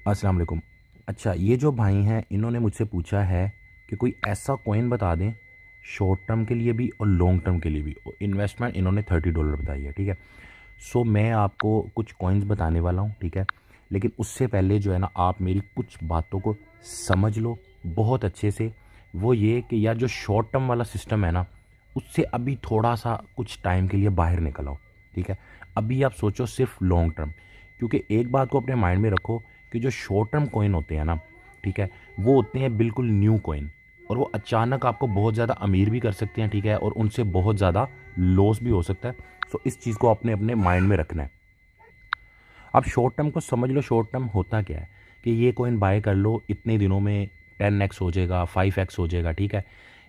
अस्सलाम वालेकुम। अच्छा, ये जो भाई हैं इन्होंने मुझसे पूछा है कि कोई ऐसा कॉइन बता दें शॉर्ट टर्म के लिए भी और लॉन्ग टर्म के लिए भी। और इन्वेस्टमेंट इन्होंने $30 बताई है, ठीक है। सो मैं आपको कुछ कॉइन्स बताने वाला हूँ, ठीक है। लेकिन उससे पहले जो है ना, आप मेरी कुछ बातों को समझ लो बहुत अच्छे से। वो ये कि यार जो शॉर्ट टर्म वाला सिस्टम है ना, उससे अभी थोड़ा सा कुछ टाइम के लिए बाहर निकल आओ, ठीक है। अभी आप सोचो सिर्फ लॉन्ग टर्म। क्योंकि एक बात को अपने माइंड में रखो कि जो शॉर्ट टर्म कॉइन होते हैं ना, ठीक है, वो होते हैं बिल्कुल न्यू कॉइन। और वो अचानक आपको बहुत ज़्यादा अमीर भी कर सकते हैं, ठीक है, और उनसे बहुत ज़्यादा लॉस भी हो सकता है। सो इस चीज़ को अपने अपने माइंड में रखना है। आप शॉर्ट टर्म को समझ लो। शॉर्ट टर्म होता क्या है कि ये कॉइन बाय कर लो, इतने दिनों में 10x हो जाएगा, 5x हो जाएगा, ठीक है।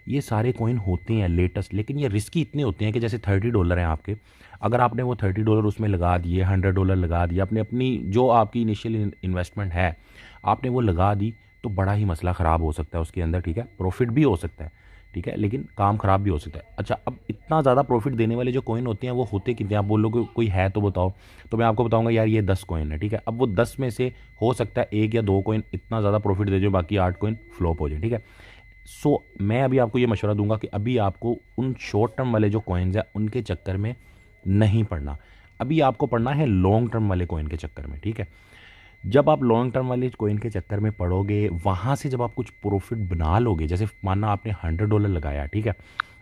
ये सारे कॉइन होते हैं लेटेस्ट, लेकिन ये रिस्की इतने होते हैं कि जैसे $30 हैं आपके, अगर आपने वो $30 उसमें लगा दिए, $100 लगा दिए, आपने अपनी जो आपकी इनिशियल इन्वेस्टमेंट है आपने वो लगा दी, तो बड़ा ही मसला ख़राब हो सकता है उसके अंदर, ठीक है। प्रॉफिट भी हो सकता है, ठीक है, लेकिन काम ख़राब भी हो सकता है। अच्छा, अब इतना ज़्यादा प्रॉफिट देने वाले जो कॉइन होते हैं वो होते कितने, आप बोलोगे कोई है तो बताओ। तो मैं आपको बताऊंगा यार ये 10 कॉइन है, ठीक है। अब वो 10 में से हो सकता है एक या दो कॉइन इतना ज़्यादा प्रॉफिट दे जो बाकी 8 कॉइन फ्लॉप हो जाए, ठीक है। सो मैं अभी आपको ये मशवरा दूंगा कि अभी आपको उन शॉर्ट टर्म वाले जो कॉइन्स हैं उनके चक्कर में नहीं पड़ना। अभी आपको पढ़ना है लॉन्ग टर्म वाले कॉइन के चक्कर में, ठीक है। जब आप लॉन्ग टर्म वाले कॉइन के चक्कर में पड़ोगे, वहाँ से जब आप कुछ प्रॉफिट बना लोगे, जैसे मानना आपने $100 लगाया, ठीक है।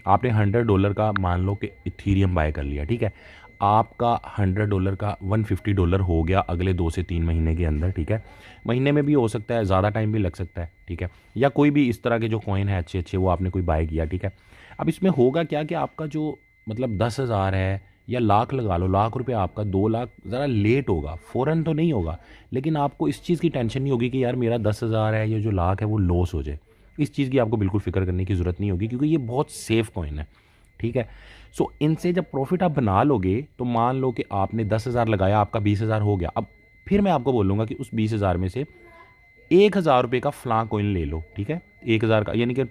आपने $100 का मान लो कि इथीरियम बाय कर लिया, ठीक है। आपका $100 का $150 हो गया अगले 2 से 3 महीने के अंदर, ठीक है। महीने में भी हो सकता है, ज़्यादा टाइम भी लग सकता है, ठीक है। या कोई भी इस तरह के जो कॉइन है अच्छे अच्छे वो आपने कोई बाय किया, ठीक है। अब इसमें होगा क्या कि आपका जो मतलब 10,000 है या लाख लगा लो, लाख रुपए आपका 2 लाख ज़रा लेट होगा, फ़ौरन तो नहीं होगा। लेकिन आपको इस चीज़ की टेंशन नहीं होगी कि यार मेरा 10,000 है, ये जो लाख है वो लॉस हो जाए। इस चीज़ की आपको बिल्कुल फ़िक्र करने की ज़रूरत नहीं होगी, क्योंकि ये बहुत सेफ़ कॉइन है, ठीक है। सो इनसे जब प्रॉफिट आप बना लोगे, तो मान लो कि आपने 10,000 लगाया, आपका 20,000 हो गया। अब फिर मैं आपको बोलूँगा कि उस 20,000 में से 1,000 रुपये का फ़लाँ कॉइन ले लो, ठीक है। 1,000 का यानी कि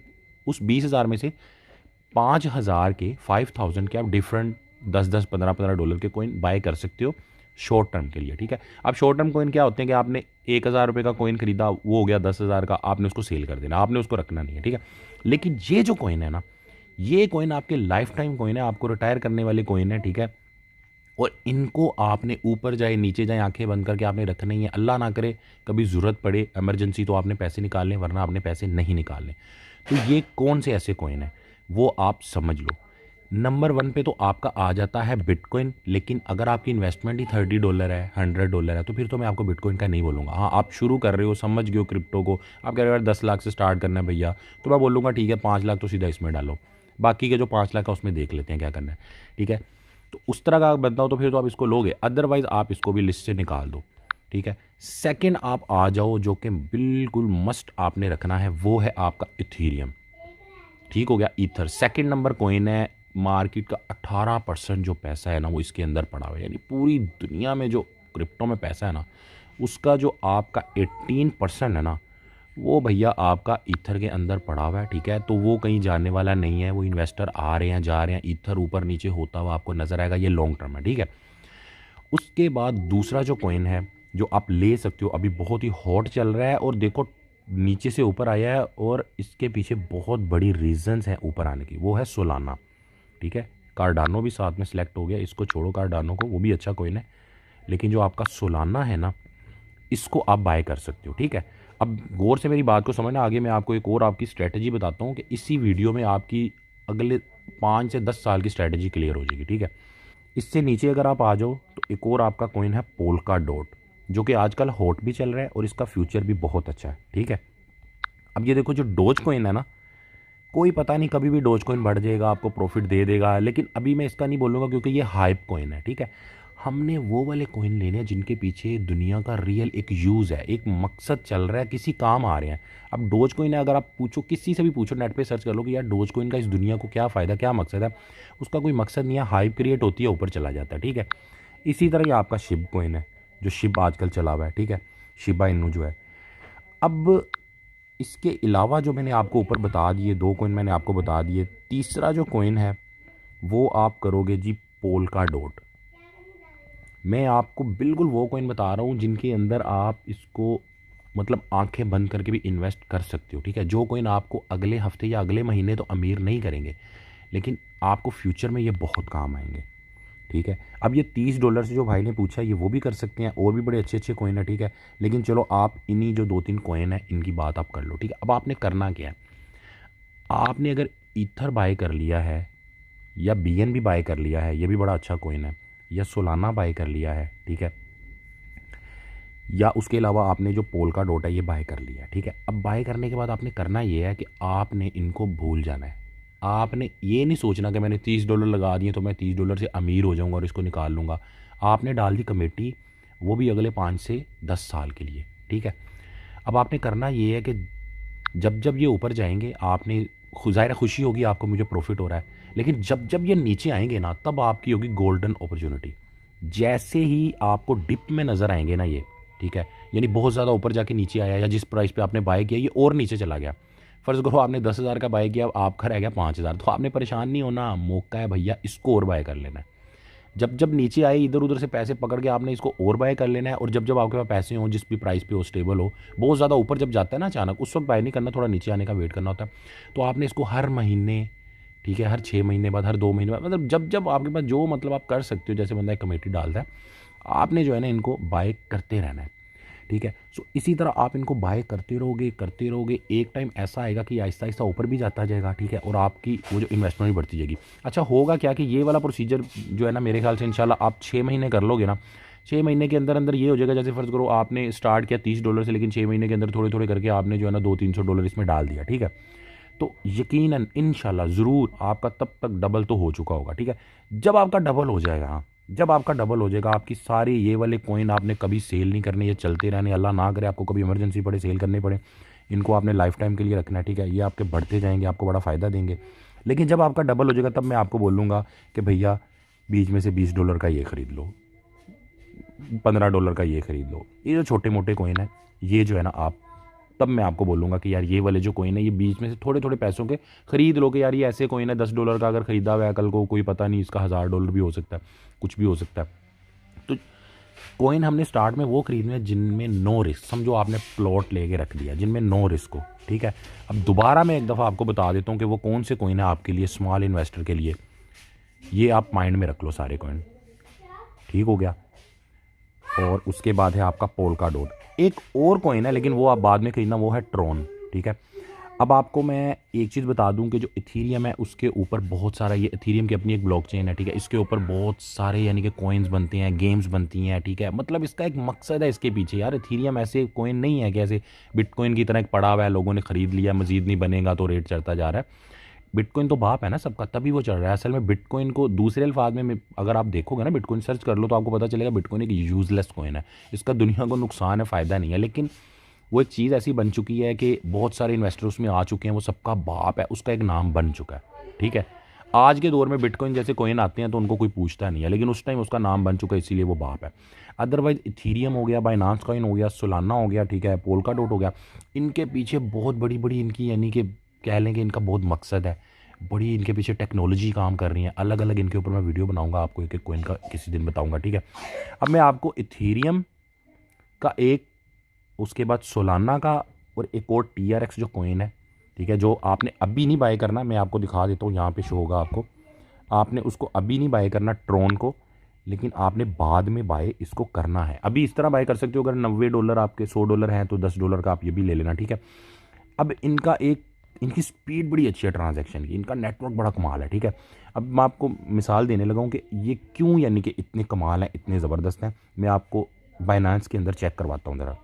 उस 20,000 में से 5,000 के 5,000 के आप डिफरेंट 10-10, 15-15 डॉलर के कॉइन बाय कर सकते हो शॉर्ट टर्म के लिए, ठीक है। अब शॉर्ट टर्म कॉइन क्या होते हैं कि आपने 1,000 रुपये का कॉइन खरीदा, वो हो गया 10,000 का, आपने उसको सेल कर देना, आपने उसको रखना नहीं है, ठीक है। लेकिन ये जो कॉइन है ना, ये कॉइन आपके लाइफ टाइम कॉइन है, आपको रिटायर करने वाले कॉइन है, ठीक है। और इनको आपने ऊपर जाए नीचे जाए आंखें बंद करके आपने रखना ही है। अल्लाह ना करे कभी ज़रूरत पड़े, इमरजेंसी, तो आपने पैसे निकालने, वरना आपने पैसे नहीं निकालने। तो ये कौन से ऐसे कॉइन है वो आप समझ लो। नंबर 1 पे तो आपका आ जाता है बिटकॉइन। लेकिन अगर आपकी इन्वेस्टमेंट ही $30 है, $100 है, तो फिर तो मैं आपको बिटकॉइन का नहीं बोलूँगा। हाँ, आप शुरू कर रहे हो, समझ गए हो क्रिप्टो को, आप कह रहे हो यार 10 लाख से स्टार्ट करना है भैया, तो मैं बोलूँगा ठीक है 5 लाख तो सीधा इसमें डालो, बाकी के जो 5 लाख है उसमें देख लेते हैं क्या करना है, ठीक है। तो उस तरह का बंदा हो तो फिर तो आप इसको लोगे, अदरवाइज आप इसको भी लिस्ट से निकाल दो, ठीक है। सेकंड आप आ जाओ, जो कि बिल्कुल मस्ट आपने रखना है, वो है आपका इथीरियम, ठीक हो गया। ईथर सेकंड नंबर कॉइन है। मार्केट का 18% जो पैसा है ना वो इसके अंदर पड़ा हुआ है, यानी पूरी दुनिया में जो क्रिप्टो में पैसा है ना, उसका जो आपका 18% है ना, वो भैया आपका ईथर के अंदर पड़ा हुआ है, ठीक है। तो वो कहीं जाने वाला नहीं है, वो इन्वेस्टर आ रहे हैं जा रहे हैं, ईथर ऊपर नीचे होता हुआ आपको नजर आएगा। ये लॉन्ग टर्म है, ठीक है। उसके बाद दूसरा जो कॉइन है जो आप ले सकते हो, अभी बहुत ही हॉट चल रहा है, और देखो नीचे से ऊपर आया है, और इसके पीछे बहुत बड़ी रीजंस हैं ऊपर आने की, वो है सोलाना, ठीक है। कार्डानो भी साथ में सिलेक्ट हो गया, इसको छोड़ो कार्डानो को, वो भी अच्छा कॉइन है। लेकिन जो आपका सोलाना है ना, इसको आप बाय कर सकते हो, ठीक है। अब गौर से मेरी बात को समझना, आगे मैं आपको एक और आपकी स्ट्रैटेजी बताता हूँ कि इसी वीडियो में आपकी अगले 5 से 10 साल की स्ट्रैटेजी क्लियर हो जाएगी, ठीक है। इससे नीचे अगर आप आ जाओ तो एक और आपका कॉइन है पोल्का डॉट, जो कि आजकल हॉट भी चल रहा है और इसका फ्यूचर भी बहुत अच्छा है, ठीक है। अब ये देखो जो डोज कॉइन है ना, कोई पता नहीं कभी भी डोज कॉइन बढ़ जाएगा, आपको प्रॉफिट दे देगा, लेकिन अभी मैं इसका नहीं बोलूँगा क्योंकि ये हाइप कॉइन है, ठीक है। हमने वो वाले कॉइन लेने हैं जिनके पीछे दुनिया का रियल एक यूज़ है, एक मकसद चल रहा है, किसी काम आ रहे हैं। अब डोज कॉइन है, अगर आप पूछो किसी से भी पूछो, नेट पे सर्च कर लो कि यार डोज कॉइन का इस दुनिया को क्या फ़ायदा, क्या मकसद है, उसका कोई मकसद नहीं है, हाइप क्रिएट होती है, ऊपर चला जाता है, ठीक है। इसी तरह ये आपका शिब कॉइन है, जो शिब आजकल चला हुआ है, ठीक है, शिबा इनू जो है। अब इसके अलावा जो मैंने आपको ऊपर बता दिए, 2 कॉइन मैंने आपको बता दिए, तीसरा जो कॉइन है वो आप करोगे जी पोल्का डॉट। मैं आपको बिल्कुल वो कॉइन बता रहा हूँ जिनके अंदर आप इसको मतलब आंखें बंद करके भी इन्वेस्ट कर सकते हो, ठीक है। जो कोइन आपको अगले हफ्ते या अगले महीने तो अमीर नहीं करेंगे, लेकिन आपको फ्यूचर में ये बहुत काम आएंगे, ठीक है। अब ये $30 से जो भाई ने पूछा ये वो भी कर सकते हैं, और भी बड़े अच्छे अच्छे कोइन है, ठीक है। लेकिन चलो आप इन्हीं जो 2-3 कोइन है इनकी बात आप कर लो, ठीक है। अब आपने करना क्या है, आपने अगर ईथर बाय कर लिया है या BNB बाय कर लिया है, ये भी बड़ा अच्छा कोइन है, या सोलाना बाय कर लिया है, ठीक है, या उसके अलावा आपने जो पोल्का डॉट है ये बाय कर लिया है, ठीक है। अब बाय करने के बाद आपने करना ये है कि आपने इनको भूल जाना है। आपने ये नहीं सोचना कि मैंने $30 लगा दिए तो मैं $30 से अमीर हो जाऊंगा और इसको निकाल लूँगा। आपने डाल दी कमेटी, वो भी अगले 5 से 10 साल के लिए, ठीक है। अब आपने करना ये है कि जब जब ये ऊपर जाएंगे आपने ज़ाहिर खुशी होगी आपको, मुझे प्रॉफिट हो रहा है, लेकिन जब जब ये नीचे आएंगे ना तब आपकी होगी गोल्डन अपॉर्चुनिटी। जैसे ही आपको डिप में नज़र आएंगे ना ये, ठीक है, यानी बहुत ज़्यादा ऊपर जाके नीचे आया या जिस प्राइस पे आपने बाय किया ये और नीचे चला गया, फ़र्ज़ करो आपने 10,000 का बाय किया, आपका रह गया 5,000, तो आपने परेशान नहीं होना, मौका है भैया, इसको और बाय कर लेना है। जब जब नीचे आए इधर उधर से पैसे पकड़ के आपने इसको और बाय कर लेना है, और जब जब आपके पास पैसे हों, जिस भी प्राइस पे हो, स्टेबल हो, बहुत ज़्यादा ऊपर जब जाता है ना अचानक, उस वक्त बाय नहीं करना, थोड़ा नीचे आने का वेट करना होता है। तो आपने इसको हर महीने, ठीक है, हर 6 महीने बाद, हर 2 महीने बाद, मतलब जब जब आपके पास जो मतलब आप कर सकते हो, जैसे बंदा एक कमेटी डालता है, आपने जो है ना इनको बाय करते रहना है, ठीक है। सो इसी तरह आप इनको बाय करते रहोगे, एक टाइम ऐसा आएगा कि आहिस्ता आहिस्ता ऊपर भी जाता जाएगा, ठीक है, और आपकी वो जो इन्वेस्टमेंट भी बढ़ती जाएगी। अच्छा होगा क्या कि ये वाला प्रोसीजर जो है ना मेरे ख्याल से इंशाल्लाह आप 6 महीने कर लोगे ना, 6 महीने के अंदर अंदर ये हो जाएगा, जैसे फ़र्ज़ करो आपने स्टार्ट किया $30 से, लेकिन 6 महीने के अंदर थोड़े थोड़े करके आपने जो है ना $200-300 इसमें डाल दिया, ठीक है, तो यकीनन इंशाल्लाह ज़रूर आपका तब तक डबल तो हो चुका होगा, ठीक है। जब आपका डबल हो जाएगा, हाँ, जब आपका डबल हो जाएगा, आपकी सारी ये वाले कॉइन आपने कभी सेल नहीं करने, ये चलते रहने, अल्लाह ना करे आपको कभी इमरजेंसी पड़े सेल करने पड़े, इनको आपने लाइफ टाइम के लिए रखना है, ठीक है। ये आपके बढ़ते जाएंगे, आपको बड़ा फ़ायदा देंगे। लेकिन जब आपका डबल हो जाएगा तब मैं आपको बोलूँगा कि भैया बीच में से $20 का ये ख़रीद लो, $15 का ये ख़रीद लो, ये जो छोटे मोटे कॉइन है ये जो है ना आप, तब मैं आपको बोलूँगा कि यार ये वाले जो कॉइन है ये बीच में से थोड़े थोड़े पैसों के ख़रीद लो, कि यार ये ऐसे कॉइन है $10 का अगर ख़रीदा हुआ है, कल को कोई पता नहीं इसका $1000 भी हो सकता है, कुछ भी हो सकता है। तो कॉइन हमने स्टार्ट में वो खरीदने हैं जिनमें नो रिस्क, समझो आपने प्लॉट लेके रख दिया जिनमें नो रिस्क हो, ठीक है। अब दोबारा मैं एक दफ़ा आपको बता देता हूँ कि वो कौन से कॉइन है आपके लिए, स्मॉल इन्वेस्टर के लिए, ये आप माइंड में रख लो सारे कॉइन, ठीक हो गया। और उसके बाद है आपका पोल्का डॉट, एक और कॉइन है लेकिन वो आप बाद में खरीदना, वो है ट्रॉन, ठीक है। अब आपको मैं एक चीज़ बता दूं कि जो इथीरियम है उसके ऊपर बहुत सारा, ये इथीरियम की अपनी एक ब्लॉकचेन है, ठीक है, इसके ऊपर बहुत सारे यानी कि कॉइन्स बनते हैं, गेम्स बनती हैं, ठीक है, मतलब इसका एक मकसद है इसके पीछे। यार इथीरियम ऐसे कॉइन नहीं है कि ऐसे बिटकॉइन की तरह एक पड़ा हुआ है, लोगों ने ख़रीद लिया, मज़ीद नहीं बनेगा तो रेट चढ़ता जा रहा है। बिटकॉइन तो बाप है ना सबका, तभी वो चढ़ रहा है। असल में बिटकॉइन को दूसरे अल्फाज में अगर आप देखोगे ना, बिटकॉइन सर्च कर लो तो आपको पता चलेगा बिटकॉइन एक यूज़लेस कॉइन है, इसका दुनिया को नुकसान है, फ़ायदा नहीं है। लेकिन वो एक चीज़ ऐसी बन चुकी है कि बहुत सारे इन्वेस्टर उसमें आ चुके हैं, वो सबका बाप है, उसका एक नाम बन चुका है, ठीक है। आज के दौर में बिटकॉइन जैसे कॉइन आते हैं तो उनको कोई पूछता नहीं है, लेकिन उस टाइम उसका नाम बन चुका है, इसीलिए वो बाप है। अदरवाइज इथीरियम हो गया, बाइनांस कॉइन हो गया, सोलाना हो गया, ठीक है, पोल्का डॉट हो गया, इनके पीछे बहुत बड़ी बड़ी इनकी यानी कि कह लें कि इनका बहुत मकसद है, बड़ी इनके पीछे टेक्नोलॉजी काम कर रही है, अलग अलग इनके ऊपर मैं वीडियो बनाऊंगा, आपको एक एक कॉइन का किसी दिन बताऊंगा, ठीक है। अब मैं आपको इथीरियम का एक, उसके बाद सोलाना का, और एक और TRX जो कॉइन है, ठीक है, जो आपने अभी नहीं बाय करना, मैं आपको दिखा देता हूँ, यहाँ पे शो होगा आपको, आपने उसको अभी नहीं बाय करना ट्रॉन को, लेकिन आपने बाद में बाय इसको करना है। अभी इस तरह बाय कर सकते हो, अगर $90 आपके $100 हैं तो $10 का आप ये भी ले लेना, ठीक है। अब इनका एक, इनकी स्पीड बड़ी अच्छी है ट्रांजैक्शन की, इनका नेटवर्क बड़ा कमाल है, ठीक है। अब मैं आपको मिसाल देने लगा हूँ कि ये क्यों यानी कि इतने कमाल हैं, इतने ज़बरदस्त हैं। मैं आपको बाइनांस के अंदर चेक करवाता हूँ ज़रा।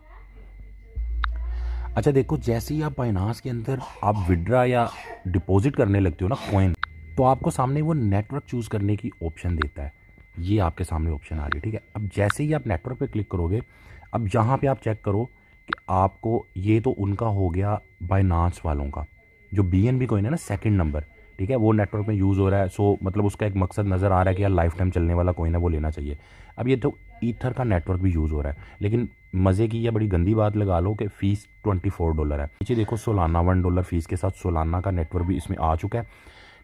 अच्छा देखो, जैसे ही आप बाइनांस के अंदर आप विड्रा या डिपॉजिट करने लगते हो ना कॉइन, तो आपको सामने वो नेटवर्क चूज़ करने की ऑप्शन देता है, ये आपके सामने ऑप्शन आ रही है, ठीक है। अब जैसे ही आप नेटवर्क पे क्लिक करोगे, अब यहाँ पे आप चेक करो कि आपको, ये तो उनका हो गया बाइनांस वालों का, जो BNB कॉइन है ना सेकंड नंबर, ठीक है, वो नेटवर्क में यूज़ हो रहा है, सो मतलब उसका एक मकसद नज़र आ रहा है कि यार लाइफ टाइम चलने वाला कॉइन है, वो लेना चाहिए। अब ये तो ईथर का नेटवर्क भी यूज़ हो रहा है, लेकिन मज़े की या बड़ी गंदी बात लगा लो कि फ़ीस $24 है। नीचे देखो सोलाना $1 फ़ीस के साथ सोलाना का नेटवर्क भी इसमें आ चुका है,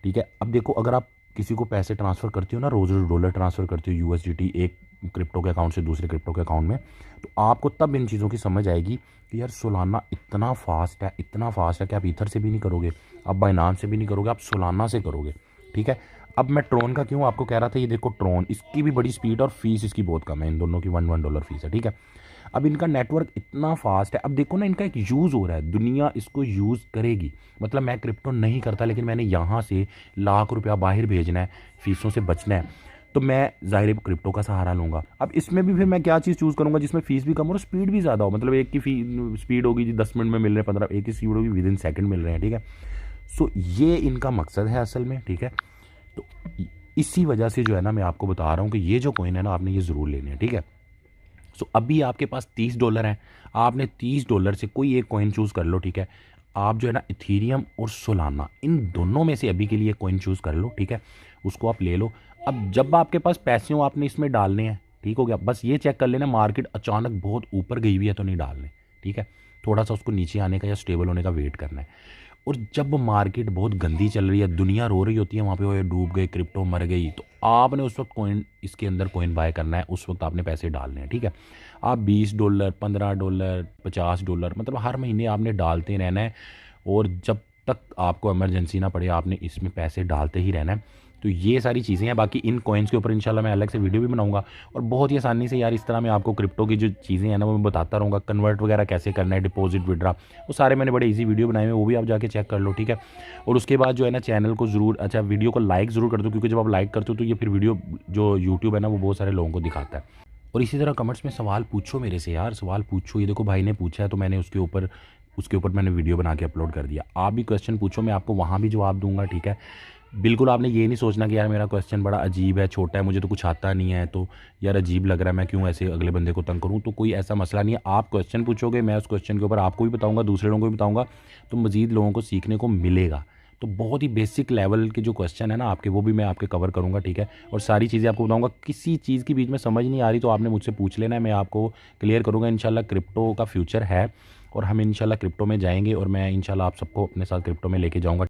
ठीक है। अब देखो, अगर आप किसी को पैसे ट्रांसफ़र करते हो ना, रोज़ रोज़ डॉलर ट्रांसफ़र करते हो, USDT एक क्रिप्टो के अकाउंट से दूसरे क्रिप्टो के अकाउंट में, तो आपको तब इन चीज़ों की समझ आएगी कि यार सोलाना इतना फास्ट है, इतना फास्ट है कि आप ईथर से भी नहीं करोगे, आप बाइनांस से भी नहीं करोगे, आप सोलाना से करोगे। ठीक है, अब मैं ट्रोन का क्यों आपको कह रहा था, ये देखो ट्रोन, इसकी भी बड़ी स्पीड और फीस इसकी बहुत कम है, इन दोनों की $1 फीस है। ठीक है, अब इनका नेटवर्क इतना फास्ट है, अब देखो ना इनका एक यूज़ हो रहा है, दुनिया इसको यूज़ करेगी। मतलब मैं क्रिप्टो नहीं करता लेकिन मैंने यहाँ से लाख रुपया बाहर भेजना है, फीसों से बचना है, तो मैं ज़ाहिर है क्रिप्टो का सहारा लूँगा। अब इसमें भी फिर मैं क्या चीज़ चूज़ करूँगा जिसमें फ़ीस भी कम हो और स्पीड भी ज़्यादा हो। मतलब एक की स्पीड होगी जी 10 मिनट में मिल रहे हैं 15, एक की स्पीड होगी विदिन सेकंड मिल रहे हैं। ठीक है, सो ये इनका मकसद है असल में। ठीक है, तो इसी वजह से जो है ना मैं आपको बता रहा हूँ कि ये जो कॉइन है ना आपने ये ज़रूर लेने हैं। ठीक है, सो अभी आपके पास $30 हैं, आपने $30 से कोई एक कॉइन चूज़ कर लो। ठीक है, आप जो है ना इथीरियम और सोलाना इन दोनों में से अभी के लिए कॉइन चूज़ कर लो। ठीक है, उसको आप ले लो। अब जब आपके पास पैसे हो आपने इसमें डालने हैं, ठीक हो गया। बस ये चेक कर लेना मार्केट अचानक बहुत ऊपर गई हुई है तो नहीं डालने। ठीक है, थोड़ा सा उसको नीचे आने का या स्टेबल होने का वेट करना है। और जब मार्केट बहुत गंदी चल रही है, दुनिया रो रही होती है वहाँ पे, वो डूब गए, क्रिप्टो मर गई, तो आपने उस वक्त कॉइन इसके अंदर कॉइन बाय करना है, उस वक्त आपने पैसे डालने हैं। ठीक है, आप $20, $15, $50 मतलब हर महीने आपने डालते रहना है, और जब तक आपको इमरजेंसी ना पड़े आपने इसमें पैसे डालते ही रहना है। तो ये सारी चीज़ें हैं। बाकी इन कॉइन्स के ऊपर इंशाल्लाह मैं अलग से वीडियो भी बनाऊंगा, और बहुत ही आसानी से यार इस तरह मैं आपको क्रिप्टो की जो चीज़ें हैं ना वो मैं बताता रहूँगा। कन्वर्ट वगैरह कैसे करना है, डिपॉजिट विड्रा, वो सारे मैंने बड़े इजी वीडियो बनाए हुए, वो भी आप जाके चेक कर लो। ठीक है, और उसके बाद जो है ना चैनल को ज़रूर, अच्छा वीडियो को लाइक ज़रूर कर दो, क्योंकि जब आप लाइक करते हो तो ये फिर वीडियो जो यूट्यूब है ना वो बहुत सारे लोगों को दिखाता है। और इसी तरह कमेंट्स में सवाल पूछो मेरे से यार, सवाल पूछो। ये देखो भाई ने पूछा है तो मैंने उसके ऊपर मैंने वीडियो बना के अपलोड कर दिया। आप भी क्वेश्चन पूछो, मैं आपको वहाँ भी जवाब दूंगा। ठीक है, बिल्कुल आपने ये नहीं सोचना कि यार मेरा क्वेश्चन बड़ा अजीब है, छोटा है, मुझे तो कुछ आता नहीं है, तो यार अजीब लग रहा है, मैं क्यों ऐसे अगले बंदे को तंग करूँ। तो कोई ऐसा मसला नहीं है, आप क्वेश्चन पूछोगे, मैं उस क्वेश्चन के ऊपर आपको भी बताऊँगा, दूसरे लोगों को भी बताऊँगा, तो मज़ीद लोगों को सीखने को मिलेगा। तो बहुत ही बेसिक लेवल के जो क्वेश्चन है ना आपके, वो भी मैं आपके कवर करूँगा। ठीक है, और सारी चीज़ें आपको बताऊँगा। किसी चीज़ के बीच में समझ नहीं आ रही तो आपने मुझसे पूछ लेना है, मैं आपको क्लियर करूँगा। इंशाल्लाह क्रिप्टो का फ्यूचर है और हम इंशाल्लाह क्रिप्टो में जाएंगे, और मैं इंशाल्लाह आप सबको अपने साथ क्रिप्टो में लेके जाऊँगा।